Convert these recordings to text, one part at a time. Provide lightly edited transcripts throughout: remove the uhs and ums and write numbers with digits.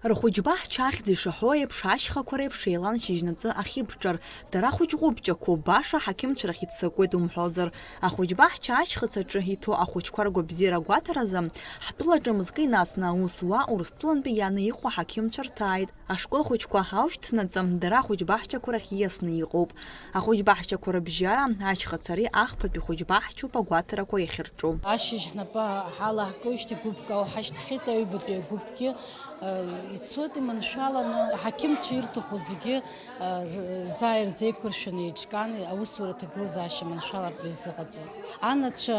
Рхәыҷба ҳчахьӡа ишаҳәо еиԥш ашьхақәа реиԥш еилан шьыжьнаҵы ахьыбҿар, дара хәыҷ-ҟәыбҷақәоу баша ҳақьымцәарахь иццакуеит умҳәозар. Ахәыҷба ҳча ашьхыцаҿы иҭәу ахәыҷқәа ргәабзиара агәаҭаразы ҳтәылаҿы мызкы инасны аус уа Урыстәылантәи иааны иҟоу ҳақьымцәа рҭааит. Ашкол хәыҷқәа аушьҭнаҵы дара ахәыҷбаҳчақәа рахь ииасны иҟоуп. Ахәыҷбаҳчақәа рыбжьара ашьхыц ари ахԥатәи хәыҷбаҳчоуп агәаҭарақәа иахьырҿу. Ашьыжь ҳнапы ҳалаҳкуеижьҭеи гәыԥк ауҳашьҭхьеит аҩбатәи агәыԥгьы ицоит иманшәаланы аҳақьымцәа ирҭаху зегьы заа ирзеиқәыршәаны еиҿкаан аусура аҭагылазаашьа маншәалартә изыҟаҵоит. Анацәа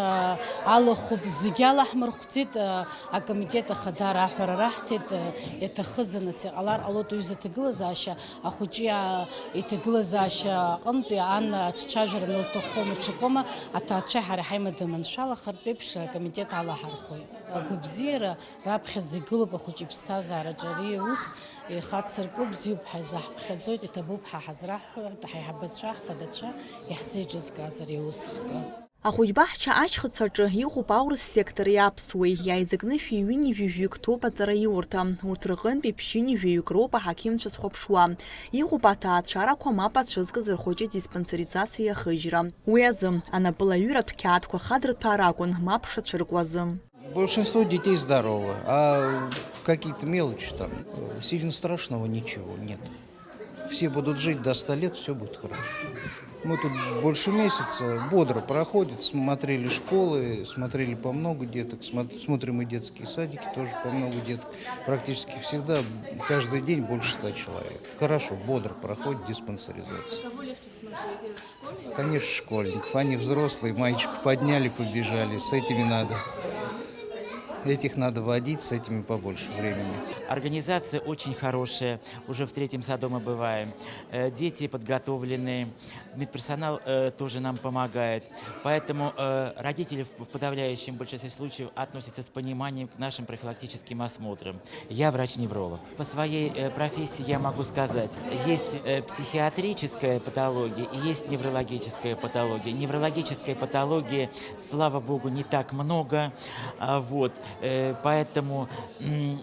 алахәуп, зегьы алаҳмырхәҵит, акомитет ахада раҳәара раҳҭеит, иаҭахызар нас иҟалар ҟалоит аҩыза аҭагылазаашьа, ахәыҷы иҭагылазаашьа аҟынтәи ан аҿцәажәара анылҭаххома ҽакома, аҭаацәа ҳара ҳаимада маншәалахартә еиԥш акомитет алаҳархәоит. Агәабзиара раԥхьаӡа игылоуп ахәыҷ иԥсҭазаараҿы. Ари аус ихацыркуп, бзиоуп ҳәа изаҳԥхьаӡоит, иҭабуп ҳа ҳазраҳҳәо, ҳаиҳабацәа, ҳхадацәа иаҳзеиҿызкааз ари аус хкы. Ахәыҷбаҳча ашьхыцаҿы иҟоуп аурыс сектори аԥсуеи, иааизакны шәиҩынижәижәҩык ҭоуп аҵараиурҭа. Урҭ рҟынтәи ԥшьынижәҩык роуп аҳақьымцәа зхәаԥшуа. Иҟоуп аҭаацәарақәа мап ацәызкыз рхәыҷы диспансеризациа иахыжьра. Уи азы анапылаҩыратә қьаадқәа хадырҭәаа ракәын, мап шацәыркуазы. Большинство детей здоровы, а какие-то мелочи там, сильно страшного ничего нет. Все будут жить до 100 лет, все будет хорошо. Мы тут больше месяца, бодро проходит, смотрели школы, смотрели по много деток, смотрим и детские садики, тоже по много деток. Практически всегда, каждый день больше 100 человек. Хорошо, бодро проходит диспансеризация. Кого легче смотреть, в школе? Конечно, школьников. Они взрослые, маечку подняли, побежали, с этими надо. Этих надо водить, с этими побольше времени. Организация очень хорошая, уже в 3-м саду мы бываем. Дети подготовленные, медперсонал тоже нам помогает. Поэтому родители в подавляющем большинстве случаев относятся с пониманием к нашим профилактическим осмотрам. Я врач-невролог. По своей профессии я могу сказать, есть психиатрическая патология и есть неврологическая патология. Неврологической патологии, слава богу, не так много. Вот. Поэтому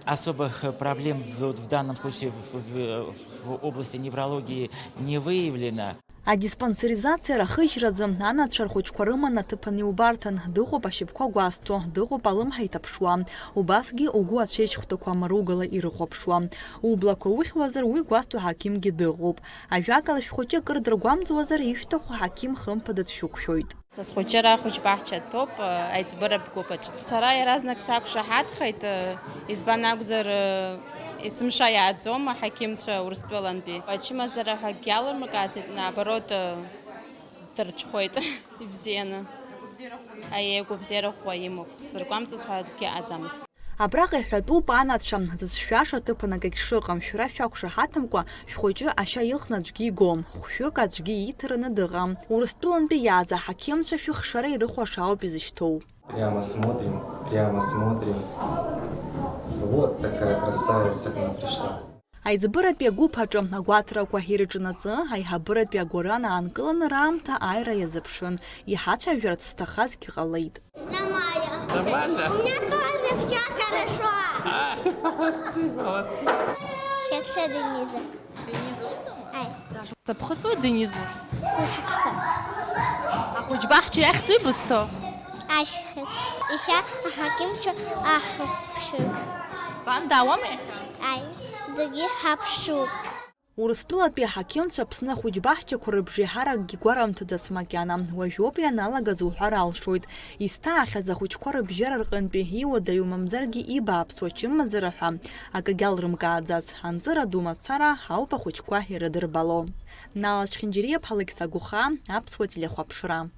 особых проблем в данном случае в области неврологии не выявлено. Адиспансеризациа рахыжьразы анацәа рхәыҷқәа рыманы аҭыԥан иубарҭан, дыҟоуп ашьапқәа гәазҭо, дыҟоуп алымҳа иҭаԥшуа, убасгьы угәы ацәеиҿхәҭақәа маругала ирыхәаԥшуа. Ублақәа ухьуазар уи гәазҭо ҳақьымгьы дыҟоуп. Ажәакала шәхәыҷы кыр дыргәамҵуазар ишәҭаху ҳақьым хымԥада дшәықәшәоит. Схәыҷыра ахәыҷбаҳча ҭоуп аиҵбыратә гәыԥаҿ. Сара иаразнак сақәшаҳаҭхеит, избан акәзар есымша иааӡом аҳақьымцәа Урыстәылантәи. Ачымазара ҳәа акгьы алырмыркааӡеит, наоборот дырҽхәеит ибзианы. Гәабзиарахәуа имоуп. Сыргәамҵуаз ҳәа акгьы аӡамызт. Абраҟа иҳәатәуп анацәа зыцәшәаша аҭыԥан акагь шыҟам, шәара шәақәшаҳаҭымкәа шәхәыҷы ашьа илхны аӡәгьы игом, хәшәык аӡәгьы ииҭараны дыҟам. Урыстәылантәи иааз аҳақьымцәа шәыхшара ирыхәаша ауп изышьҭоу. Прямо смотрим, прямо смотрим. Вот такая красавица к нам пришла. Аиҵбыратәи агәыԥ-аҿы агәаҭарақәа ирыҿнаҵы, аиҳабыратәи агәаран аанкыланы раамҭа аира иазыԥшын. Иҳацәажәарц зҭахазгьы ҟалеит. Нормально? У меня тоже все хорошо. Все Дениза. Дениза усым? Ай, Заԥхыӡуеит Дениза? хәыҷыԥса. Ахәыҷбаҳча иахьӡу ибызҭо? Ашьхыц. Иахьа аҳақьымцәа аҳәаԥшуп. Бан даауама иахьа? Ай, зегьы ҳаԥшуп. Урыстәылатәи аҳақьымцәа Аԥсны ахәыҷбаҳчақәа рыбжеиҳаракгьы гәарамҭаӡац макьана. Уажәоуп ианалагаз уҳәар алшоит. Изҭаахьаз ахәыҷқәа рыбжьара рҟынтәи иуадаҩу мамзаргьы ибааԥсуа ачымазара ҳәа акагьы алрымкааӡац. Анҵыра ду мацара ауп ахәыҷқәа ирыдырбало. Нала Чхинџьириаԥ, Алекса Гуха, Аԥсуа телехәаԥшра.